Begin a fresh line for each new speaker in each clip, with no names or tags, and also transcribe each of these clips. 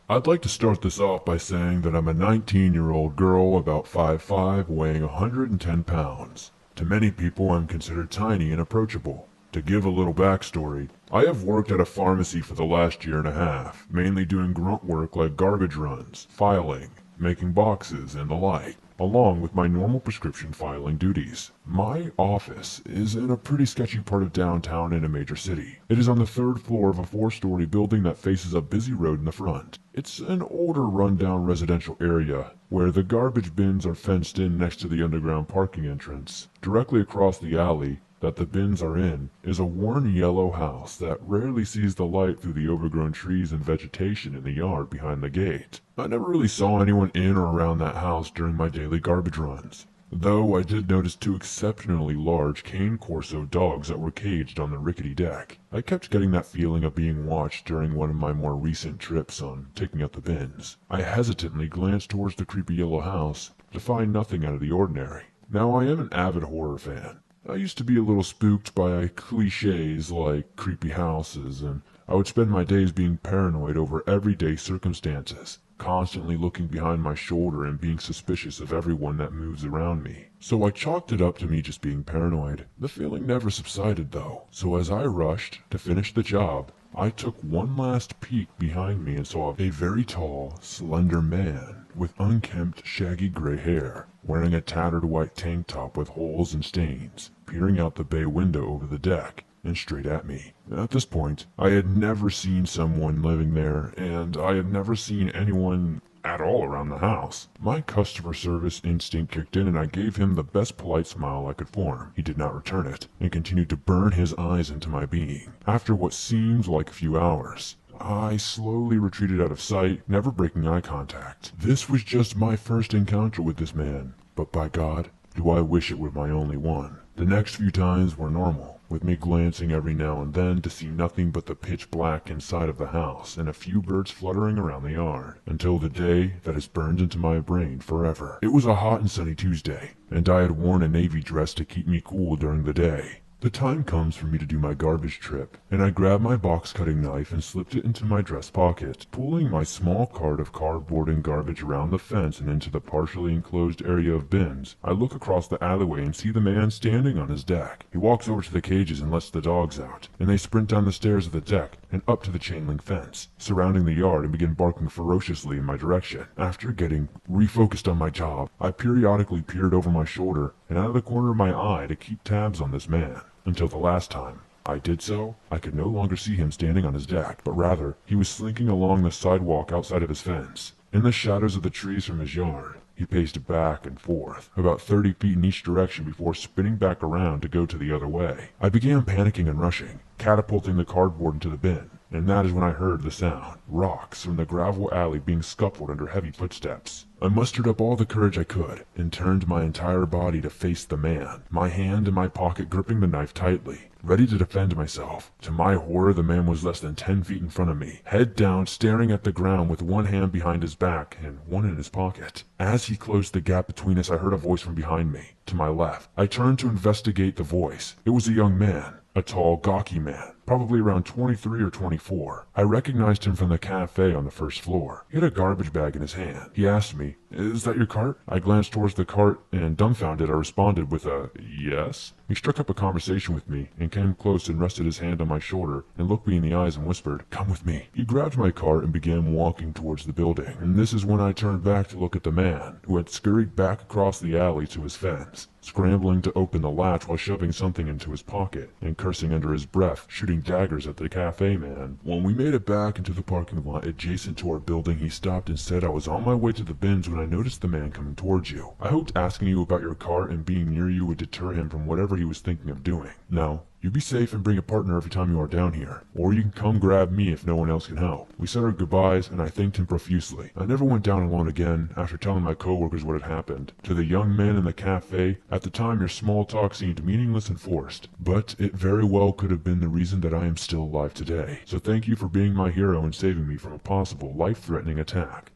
I'd like to start this off by saying that I'm a 19-year-old girl about 5'5", weighing 110 pounds. To many people, I'm considered tiny and approachable. To give a little backstory, I have worked at a pharmacy for the last year and a half, mainly doing grunt work like garbage runs, filing, making boxes, and the like, along with my normal prescription filing duties. My office is in a pretty sketchy part of downtown in a major city. It is on the third floor of a 4-story building that faces a busy road in the front. It's an older rundown residential area where the garbage bins are fenced in next to the underground parking entrance. Directly across the alley that the bins are in is a worn yellow house that rarely sees the light through the overgrown trees and vegetation in the yard behind the gate. I never really saw anyone in or around that house during my daily garbage runs, though I did notice two exceptionally large cane corso dogs that were caged on the rickety deck. I kept getting that feeling of being watched during one of my more recent trips on taking out the bins. I hesitantly glanced towards the creepy yellow house to find nothing out of the ordinary. Now, I am an avid horror fan. I used to be a little spooked by cliches like creepy houses, and I would spend my days being paranoid over everyday circumstances, constantly looking behind my shoulder and being suspicious of everyone that moves around me. So I chalked it up to me just being paranoid. The feeling never subsided though, so as I rushed to finish the job, I took one last peek behind me and saw a very tall, slender man with unkempt, shaggy gray hair, wearing a tattered white tank top with holes and stains, peering out the bay window over the deck and straight at me. At this point, I had never seen someone living there, and I had never seen anyone at all around the house. My customer service instinct kicked in and I gave him the best polite smile I could form. He did not return it, and continued to burn his eyes into my being. After what seemed like a few hours, I slowly retreated out of sight, never breaking eye contact. This was just my first encounter with this man, but by God, do I wish it were my only one. The next few times were normal, with me glancing every now and then to see nothing but the pitch black inside of the house and a few birds fluttering around the yard, until the day that is burned into my brain forever. It was a hot and sunny Tuesday, and I had worn a navy dress to keep me cool during the day. The time comes for me to do my garbage trip, and I grab my box cutting knife and slipped it into my dress pocket. Pulling my small cart of cardboard and garbage around the fence and into the partially enclosed area of bins, I look across the alleyway and see the man standing on his deck. He walks over to the cages and lets the dogs out, and they sprint down the stairs of the deck and up to the chain link fence, surrounding the yard, and begin barking ferociously in my direction. After getting refocused on my job, I periodically peered over my shoulder and out of the corner of my eye to keep tabs on this man. Until the last time I did so, I could no longer see him standing on his deck, but rather he was slinking along the sidewalk outside of his fence. In the shadows of the trees from his yard, he paced back and forth, about 30 feet in each direction before spinning back around to go to the other way. I began panicking and rushing, catapulting the cardboard into the bin, and that is when I heard the sound. Rocks from the gravel alley being scuffled under heavy footsteps. I mustered up all the courage I could, and turned my entire body to face the man, my hand in my pocket gripping the knife tightly, ready to defend myself. To my horror, the man was less than 10 feet in front of me, head down, staring at the ground with one hand behind his back and one in his pocket. As he closed the gap between us, I heard a voice from behind me, to my left. I turned to investigate the voice. It was a young man. A tall, gawky man, probably around 23 or 24. I recognized him from the cafe on the first floor. He had a garbage bag in his hand. He asked me, "Is that your cart?" I glanced towards the cart, and dumbfounded, I responded with a yes. He struck up a conversation with me, and came close and rested his hand on my shoulder, and looked me in the eyes and whispered, "Come with me." He grabbed my cart and began walking towards the building, and this is when I turned back to look at the man, who had scurried back across the alley to his fence, scrambling to open the latch while shoving something into his pocket, and cursing under his breath, shooting daggers at the cafe man. When we made it back into the parking lot adjacent to our building, he stopped and said, "I was on my way to the bins when I noticed the man coming towards you. I hoped asking you about your cart and being near you would deter him from whatever he was thinking of doing. Now, you be safe and bring a partner every time you are down here, or you can come grab me if no one else can help." We said our goodbyes, and I thanked him profusely. I never went down alone again after telling my coworkers what had happened. To the young man in the cafe, at the time your small talk seemed meaningless and forced, but it very well could have been the reason that I am still alive today. So thank you for being my hero and saving me from a possible life-threatening attack.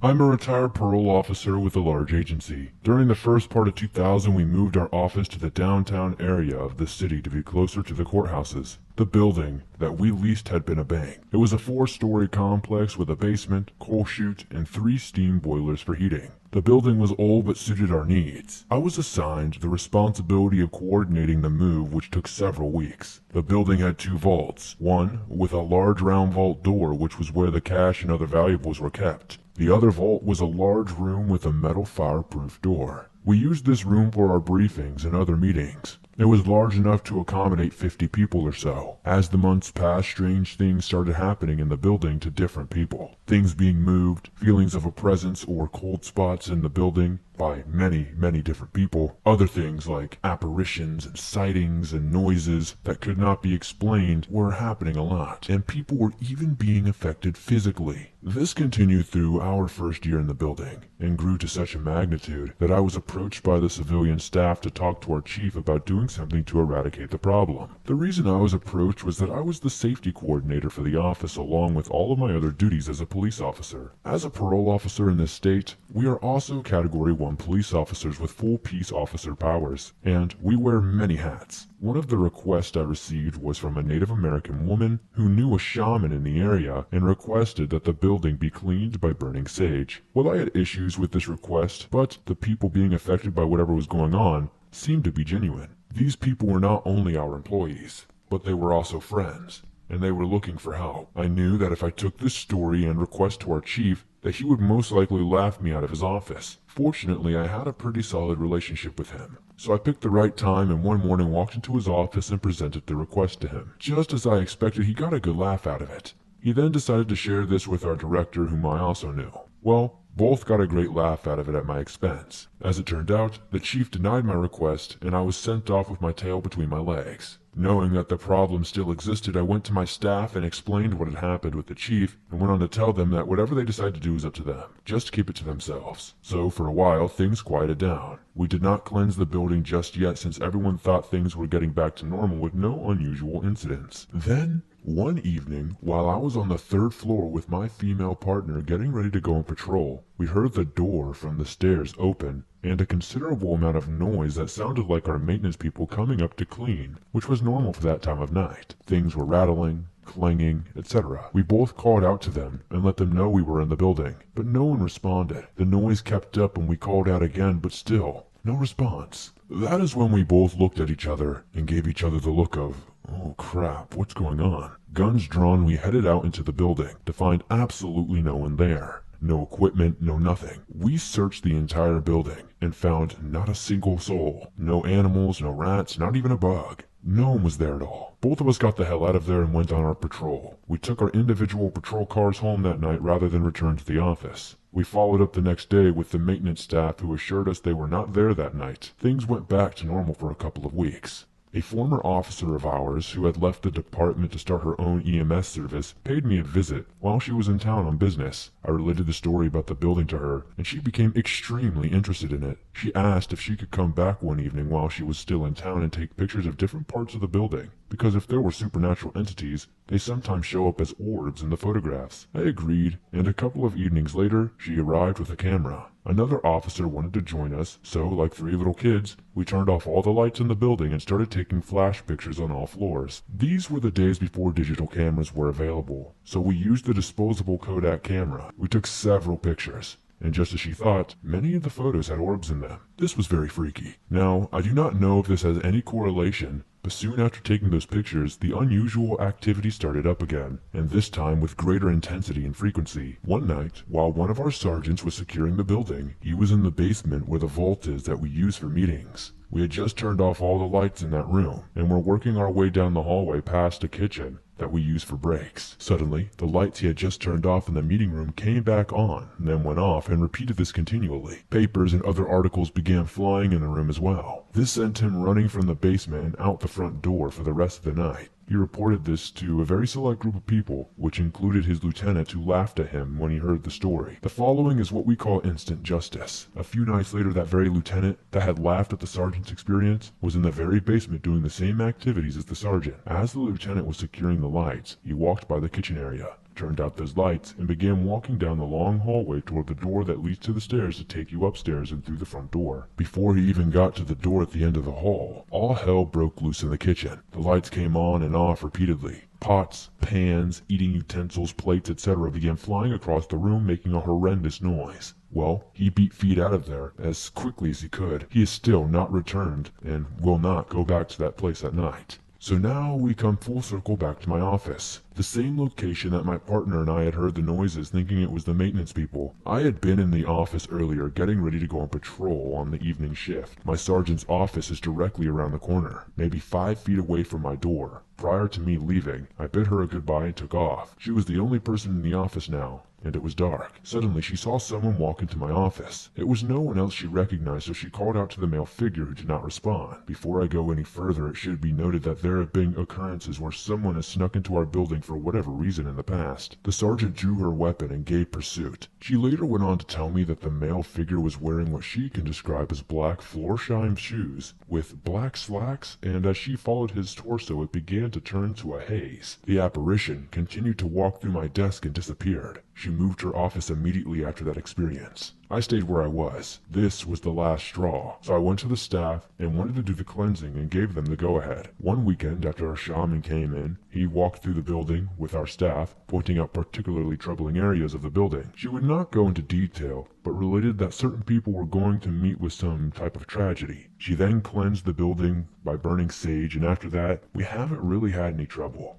I'm a retired parole officer with a large agency. During the first part of 2000, we moved our office to the downtown area of the city to be closer to the courthouses. The building that we leased had been a bank. It was a 4-story complex with a basement, coal chute, and 3 steam boilers for heating. The building was old but suited our needs. I was assigned the responsibility of coordinating the move, which took several weeks. The building had 2 vaults, one with a large round vault door, which was where the cash and other valuables were kept. The other vault was a large room with a metal fireproof door. We used this room for our briefings and other meetings. It was large enough to accommodate 50 people or so. As the months passed, strange things started happening in the building to different people. Things being moved, feelings of a presence or cold spots in the building by many different people. Other things like apparitions and sightings and noises that could not be explained were happening a lot, and people were even being affected physically. This continued through our first year in the building, and grew to such a magnitude that I was approached by the civilian staff to talk to our chief about doing something to eradicate the problem. The reason I was approached was that I was the safety coordinator for the office along with all of my other duties as a police officer. As a parole officer in this state, we are also Category 1 police officers with full peace officer powers, and we wear many hats. One of the requests I received was from a Native American woman who knew a shaman in the area and requested that the building be cleaned by burning sage. Well, I had issues with this request, but the people being affected by whatever was going on seemed to be genuine. These people were not only our employees, but they were also friends, and they were looking for help. I knew that if I took this story and request to our chief, that he would most likely laugh me out of his office. Fortunately, I had a pretty solid relationship with him, so I picked the right time and one morning walked into his office and presented the request to him. Just as I expected, he got a good laugh out of it. He then decided to share this with our director, whom I also knew. Well, both got a great laugh out of it at my expense. As it turned out, the chief denied my request, and I was sent off with my tail between my legs. Knowing that the problem still existed, I went to my staff and explained what had happened with the chief, and went on to tell them that whatever they decide to do is up to them. Just keep it to themselves. So for a while, things quieted down. We did not cleanse the building just yet, since everyone thought things were getting back to normal with no unusual incidents. Then, one evening, while I was on the 3rd floor with my female partner getting ready to go on patrol, we heard the door from the stairs open, and a considerable amount of noise that sounded like our maintenance people coming up to clean, which was normal for that time of night. Things were rattling, clanging, etc. We both called out to them and let them know we were in the building, but no one responded. The noise kept up and we called out again, but still, no response. That is when we both looked at each other and gave each other the look of, oh crap, what's going on? Guns drawn, we headed out into the building to find absolutely no one there. No equipment, no nothing. We searched the entire building and found not a single soul. No animals, no rats, not even a bug. No one was there at all. Both of us got the hell out of there and went on our patrol. We took our individual patrol cars home that night rather than return to the office. We followed up the next day with the maintenance staff who assured us they were not there that night. Things went back to normal for a couple of weeks. A former officer of ours who had left the department to start her own EMS service paid me a visit while she was in town on business. I related the story about the building to her, and she became extremely interested in it. She asked if she could come back one evening while she was still in town and take pictures of different parts of the building, because if there were supernatural entities, they sometimes show up as orbs in the photographs. I agreed, and a couple of evenings later, she arrived with a camera. Another officer wanted to join us, so like 3 little kids, we turned off all the lights in the building and started taking flash pictures on all floors. These were the days before digital cameras were available, so we used the disposable Kodak camera. We took several pictures, and just as she thought, many of the photos had orbs in them. This was very freaky. Now, I do not know if this has any correlation, but soon after taking those pictures, the unusual activity started up again, and this time with greater intensity and frequency. One night, while one of our sergeants was securing the building, he was in the basement where the vault is that we use for meetings. We had just turned off all the lights in that room, and were working our way down the hallway past a kitchen that we use for breaks. Suddenly, the lights he had just turned off in the meeting room came back on, and then went off, and repeated this continually. Papers and other articles began flying in the room as well. This sent him running from the basement and out the front door for the rest of the night. He reported this to a very select group of people, which included his lieutenant, who laughed at him when he heard the story. The following is what we call instant justice. A few nights later, that very lieutenant that had laughed at the sergeant's experience was in the very basement doing the same activities as the sergeant. As the lieutenant was securing the lights, he walked by the kitchen area. turned out those lights, and began walking down the long hallway toward the door that leads to the stairs to take you upstairs and through the front door. Before he even got to the door at the end of the hall, all hell broke loose in the kitchen. The lights came on and off repeatedly. Pots, pans, eating utensils, plates, etc. began flying across the room, making a horrendous noise. Well, he beat feet out of there as quickly as he could. He is still not returned and will not go back to that place at night. So now we come full circle back to my office. The same location that my partner and I had heard the noises, thinking it was the maintenance people. I had been in the office earlier, getting ready to go on patrol on the evening shift. My sergeant's office is directly around the corner, maybe 5 feet away from my door. Prior to me leaving, I bid her a goodbye and took off. She was the only person in the office now, and it was dark. Suddenly she saw someone walk into my office. It was no one else she recognized, so she called out to the male figure, who did not respond. Before I go any further, it should be noted that there have been occurrences where someone has snuck into our building for whatever reason in the past. The sergeant drew her weapon and gave pursuit. She later went on to tell me that the male figure was wearing what she can describe as black Florsheim shoes with black slacks, and as she followed his torso, it began to turn to a haze. The apparition continued to walk through my desk and disappeared. She moved to her office immediately after that experience. I stayed where I was. This was the last straw, so I went to the staff and wanted to do the cleansing and gave them the go-ahead. One weekend after our shaman came in, he walked through the building with our staff, pointing out particularly troubling areas of the building. She would not go into detail, but related that certain people were going to meet with some type of tragedy. She then cleansed the building by burning sage, and after that, we haven't really had any trouble.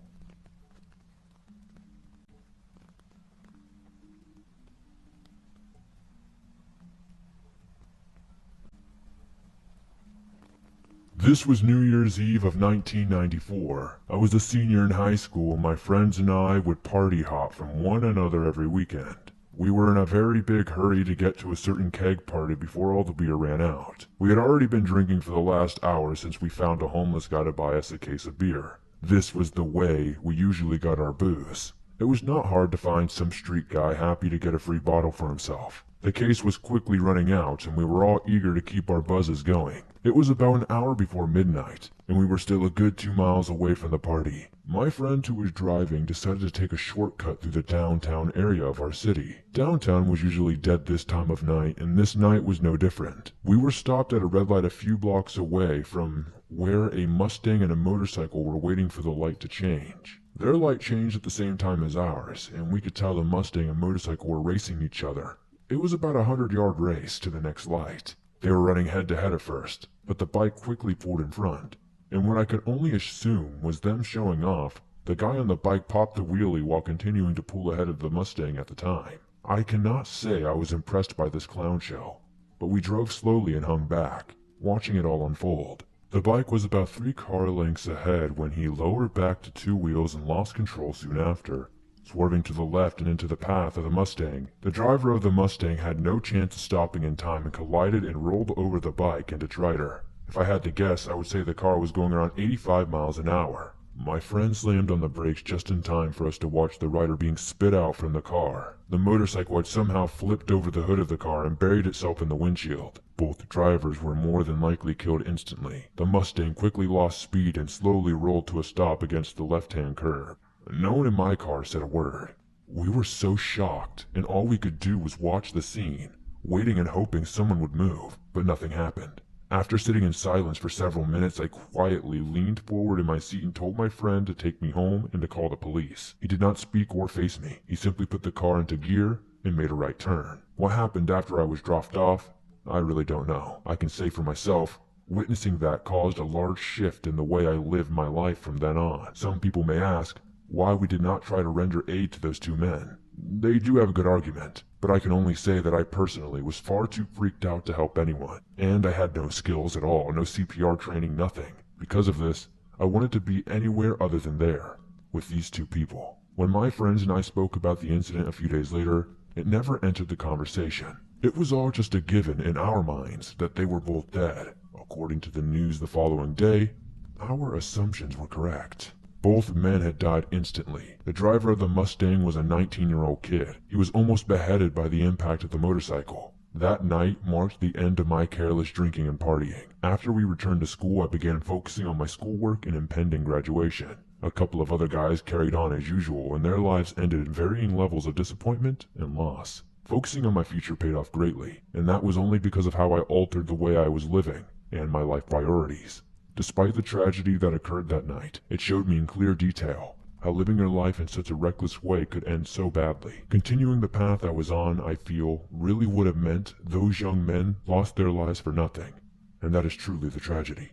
This was New Year's Eve of 1994. I was a senior in high school, and my friends and I would party hop from one another every weekend. We were in a very big hurry to get to a certain keg party before all the beer ran out. We had already been drinking for the last hour since we found a homeless guy to buy us a case of beer. This was the way we usually got our booze. It was not hard to find some street guy happy to get a free bottle for himself. The case was quickly running out, and we were all eager to keep our buzzes going. It was about an hour before midnight, and we were still a good 2 miles away from the party. My friend who was driving decided to take a shortcut through the downtown area of our city. Downtown was usually dead this time of night, and this night was no different. We were stopped at a red light a few blocks away from where a Mustang and a motorcycle were waiting for the light to change. Their light changed at the same time as ours, and we could tell the Mustang and motorcycle were racing each other. It was about a 100-yard race to the next light. They were running head-to-head at first, but the bike quickly pulled in front, and what I could only assume was them showing off, the guy on the bike popped the wheelie while continuing to pull ahead of the Mustang at the time. I cannot say I was impressed by this clown show, but we drove slowly and hung back, watching it all unfold. The bike was about 3 car lengths ahead when he lowered back to 2 wheels and lost control soon after, swerving to the left and into the path of the Mustang. The driver of the Mustang had no chance of stopping in time and collided and rolled over the bike and its rider. If I had to guess, I would say the car was going around 85 miles an hour. My friend slammed on the brakes just in time for us to watch the rider being spit out from the car. The motorcycle had somehow flipped over the hood of the car and buried itself in the windshield. Both drivers were more than likely killed instantly. The Mustang quickly lost speed and slowly rolled to a stop against the left-hand curb. No one in my car said a word. We were so shocked, and all we could do was watch the scene, waiting and hoping someone would move, but nothing happened. After sitting in silence for several minutes, I quietly leaned forward in my seat and told my friend to take me home and to call the police. He did not speak or face me. He simply put the car into gear and made a right turn. What happened after I was dropped off, I really don't know. I can say for myself, witnessing that caused a large shift in the way I lived my life from then on. Some people may ask why we did not try to render aid to those 2 men. They do have a good argument, but I can only say that I personally was far too freaked out to help anyone, and I had no skills at all, no CPR training, nothing. Because of this, I wanted to be anywhere other than there, with these 2 people. When my friends and I spoke about the incident a few days later, it never entered the conversation. It was all just a given in our minds that they were both dead. According to the news the following day, our assumptions were correct. Both men had died instantly. The driver of the Mustang was a 19-year-old kid. He was almost beheaded by the impact of the motorcycle. That night marked the end of my careless drinking and partying. After we returned to school, I began focusing on my schoolwork and impending graduation. A couple of other guys carried on as usual, and their lives ended in varying levels of disappointment and loss. Focusing on my future paid off greatly, and that was only because of how I altered the way I was living and my life priorities. Despite the tragedy that occurred that night, it showed me in clear detail how living your life in such a reckless way could end so badly. Continuing the path I was on, I feel, really would have meant those young men lost their lives for nothing, and that is truly the tragedy.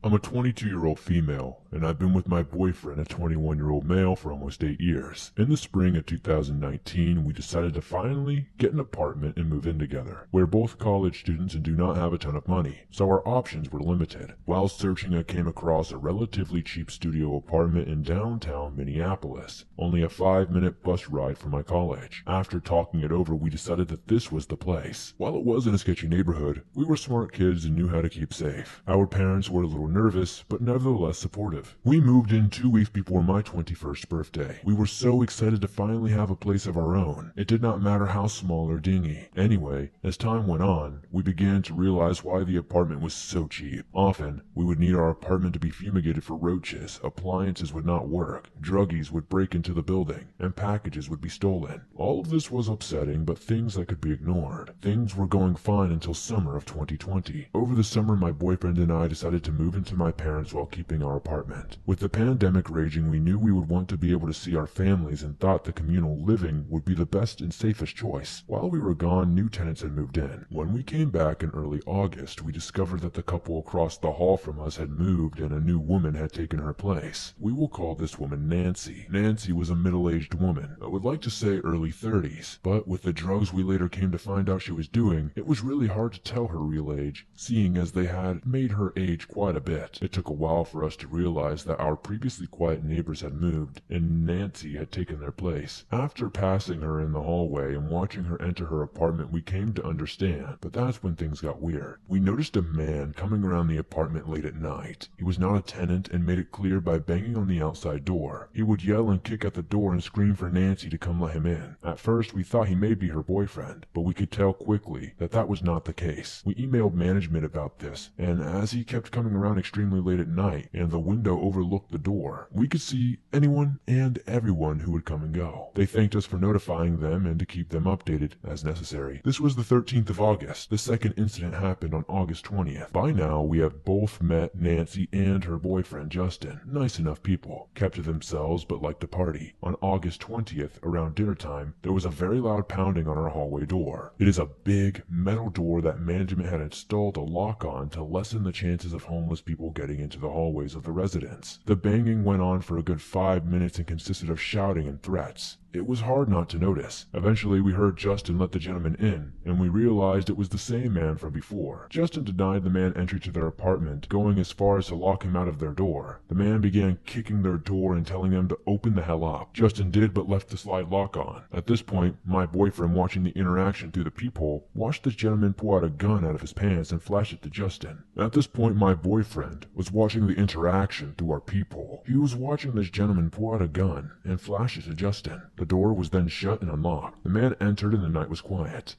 I'm a 22-year-old female, and I've been with my boyfriend, a 21-year-old male, for almost 8 years. In the spring of 2019, we decided to finally get an apartment and move in together. We're both college students and do not have a ton of money, so our options were limited. While searching, I came across a relatively cheap studio apartment in downtown Minneapolis, only a 5-minute bus ride from my college. After talking it over, we decided that this was the place. While it was in a sketchy neighborhood, we were smart kids and knew how to keep safe. Our parents were a little nervous, but nevertheless supportive. We moved in 2 weeks before my 21st birthday. We were so excited to finally have a place of our own. It did not matter how small or dingy. Anyway, as time went on, we began to realize why the apartment was so cheap. Often, we would need our apartment to be fumigated for roaches, appliances would not work, druggies would break into the building, and packages would be stolen. All of this was upsetting, but things that could be ignored. Things were going fine until summer of 2020. Over the summer, my boyfriend and I decided to move into my parents while keeping our apartment. With the pandemic raging, we knew we would want to be able to see our families and thought the communal living would be the best and safest choice. While we were gone, new tenants had moved in. When we came back in early August, we discovered that the couple across the hall from us had moved and a new woman had taken her place. We will call this woman Nancy. Nancy was a middle-aged woman. I would like to say early 30s, but with the drugs we later came to find out she was doing, it was really hard to tell her real age, seeing as they had made her age quite a bit. It took a while for us to realize that our previously quiet neighbors had moved, and Nancy had taken their place. After passing her in the hallway and watching her enter her apartment, we came to understand, but that's when things got weird. We noticed a man coming around the apartment late at night. He was not a tenant and made it clear by banging on the outside door. He would yell and kick at the door and scream for Nancy to come let him in. At first, we thought he may be her boyfriend, but we could tell quickly that that was not the case. We emailed management about this, and as he kept coming around extremely late at night and the window overlooked the door, we could see anyone and everyone who would come and go. They thanked us for notifying them and to keep them updated as necessary. This was the 13th of August. The second incident happened on August 20th. By now, we have both met Nancy and her boyfriend Justin. Nice enough people, kept to themselves but liked to party. On August 20th, around dinner time, there was a very loud pounding on our hallway door. It is a big metal door that management had installed a lock on to lessen the chances of homeless people getting into the hallways of the residence. The banging went on for a good 5 minutes and consisted of shouting and threats. It was hard not to notice. Eventually, we heard Justin let the gentleman in, and we realized it was the same man from before. Justin denied the man entry to their apartment, going as far as to lock him out of their door. The man began kicking their door and telling them to open the hell up. Justin did, but left the slide lock on. At this point, my boyfriend, watching the interaction through the peephole, watched this gentleman pull out a gun out of his pants and flash it to Justin. At this point, my boyfriend was watching the interaction through our peephole. He was watching this gentleman pull out a gun and flash it to Justin. The door was then shut and unlocked. The man entered and the night was quiet.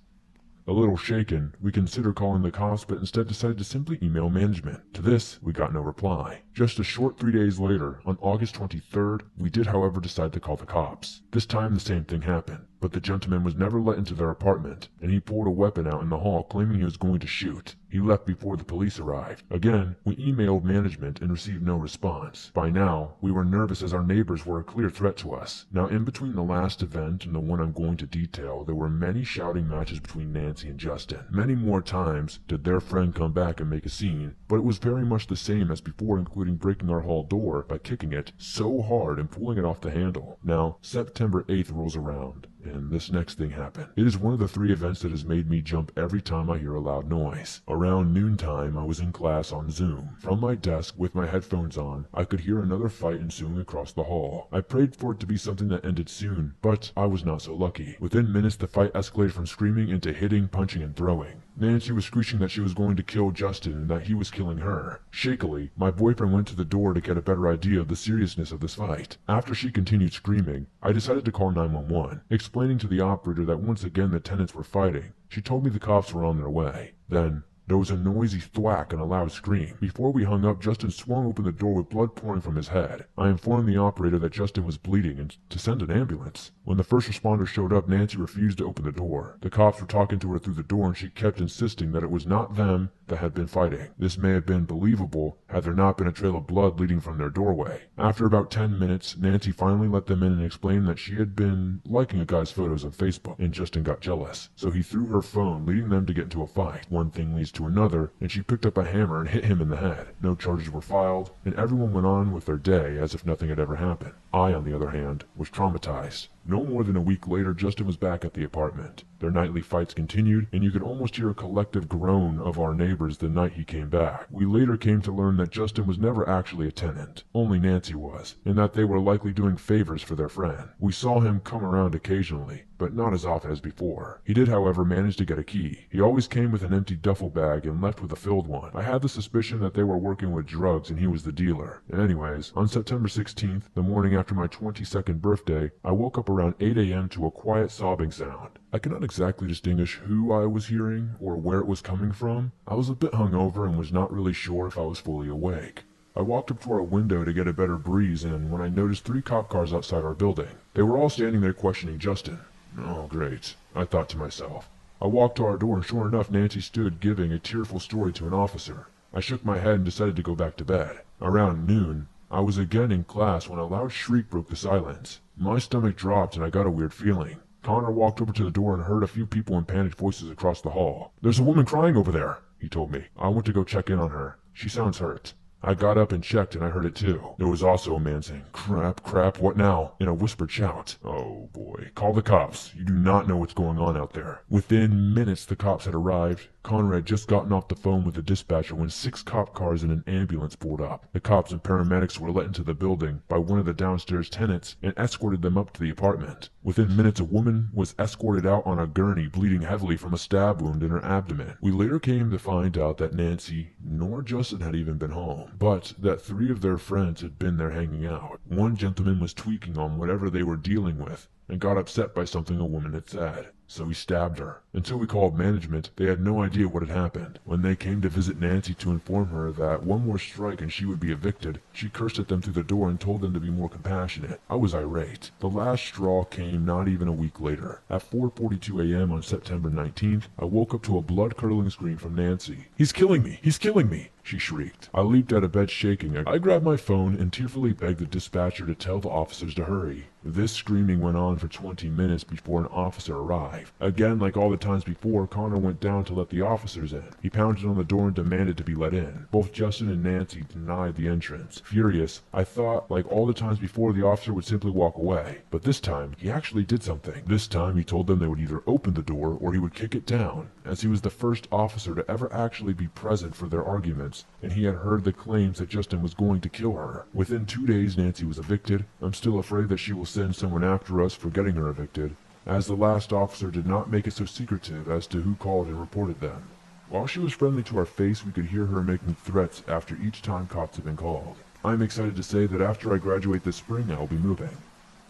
A little shaken, we considered calling the cops, but instead decided to simply email management. To this, we got no reply. Just a short 3 days later, on August 23rd, we did however decide to call the cops. This time the same thing happened, but the gentleman was never let into their apartment, and he pulled a weapon out in the hall claiming he was going to shoot. He left before the police arrived. Again, we emailed management and received no response. By now, we were nervous as our neighbors were a clear threat to us. Now, in between the last event and the one I'm going to detail, there were many shouting matches between Nancy and Justin. Many more times did their friend come back and make a scene, but it was very much the same as before, including breaking our hall door by kicking it so hard and pulling it off the handle. Now, September 8th rolls around, and this next thing happened. It is one of the 3 events that has made me jump every time I hear a loud noise. Around noontime, I was in class on Zoom. From my desk, with my headphones on, I could hear another fight ensuing across the hall. I prayed for it to be something that ended soon, but I was not so lucky. Within minutes, the fight escalated from screaming into hitting, punching, and throwing. Nancy was screeching that she was going to kill Justin and that he was killing her. Shakily, my boyfriend went to the door to get a better idea of the seriousness of this fight. After she continued screaming, I decided to call 911, explaining to the operator that once again the tenants were fighting. She told me the cops were on their way. Then, there was a noisy thwack and a loud scream. Before we hung up, Justin swung open the door with blood pouring from his head. I informed the operator that Justin was bleeding and to send an ambulance. When the first responder showed up, Nancy refused to open the door. The cops were talking to her through the door and she kept insisting that it was not them that had been fighting. This may have been believable had there not been a trail of blood leading from their doorway. After about 10 minutes, Nancy finally let them in and explained that she had been liking a guy's photos on Facebook, and Justin got jealous. So he threw her phone, leading them to get into a fight. One thing leads to another, and she picked up a hammer and hit him in the head. No charges were filed, and everyone went on with their day as if nothing had ever happened. I, on the other hand, was traumatized. No more than a week later, Justin was back at the apartment. Their nightly fights continued, and you could almost hear a collective groan of our neighbors the night he came back. We later came to learn that Justin was never actually a tenant. Only Nancy was, and that they were likely doing favors for their friend. We saw him come around occasionally, but not as often as before. He did, however, manage to get a key. He always came with an empty duffel bag and left with a filled one. I had the suspicion that they were working with drugs and he was the dealer. And anyways, on September 16th, the morning after my 22nd birthday, I woke up around 8 a.m. to a quiet sobbing sound. I cannot exactly distinguish who I was hearing or where it was coming from. I was a bit hungover and was not really sure if I was fully awake. I walked up to our window to get a better breeze in when I noticed 3 cop cars outside our building. They were all standing there questioning Justin. Oh, great, I thought to myself. I walked to our door and sure enough, Nancy stood giving a tearful story to an officer. I shook my head and decided to go back to bed. Around noon, I was again in class when a loud shriek broke the silence. My stomach dropped and I got a weird feeling. Connor walked over to the door and heard a few people in panicked voices across the hall. "There's a woman crying over there," he told me. I went to go check in on her. She sounds hurt. I got up and checked and I heard it too. There was also a man saying, "Crap, crap, what now?" in a whispered shout. Oh boy, call the cops. You do not know what's going on out there. Within minutes the cops had arrived. Connor had just gotten off the phone with the dispatcher when 6 cop cars and an ambulance pulled up. The cops and paramedics were let into the building by one of the downstairs tenants and escorted them up to the apartment. Within minutes a woman was escorted out on a gurney bleeding heavily from a stab wound in her abdomen. We later came to find out that Nancy nor Justin had even been home, but that 3 of their friends had been there hanging out. One gentleman was tweaking on whatever they were dealing with and got upset by something a woman had said. So he stabbed her. Until we called management, they had no idea what had happened. When they came to visit Nancy to inform her that one more strike and she would be evicted, she cursed at them through the door and told them to be more compassionate. I was irate. The last straw came not even a week later. At 4:42 a.m. on September 19th, I woke up to a blood-curdling scream from Nancy. "He's killing me! He's killing me!" she shrieked. I leaped out of bed shaking. I grabbed my phone and tearfully begged the dispatcher to tell the officers to hurry. This screaming went on for 20 minutes before an officer arrived. Again, like all the times before, Connor went down to let the officers in. He pounded on the door and demanded to be let in. Both Justin and Nancy denied the entrance. Furious, I thought, like all the times before, the officer would simply walk away. But this time, he actually did something. This time, he told them they would either open the door or he would kick it down, as he was the first officer to ever actually be present for their arguments, and he had heard the claims that Justin was going to kill her. Within 2 days, Nancy was evicted. I'm still afraid that she will send someone after us for getting her evicted, as the last officer did not make it so secretive as to who called and reported them. While she was friendly to our face, we could hear her making threats after each time cops had been called. I'm excited to say that after I graduate this spring, I will be moving,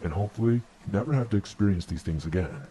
and hopefully never have to experience these things again.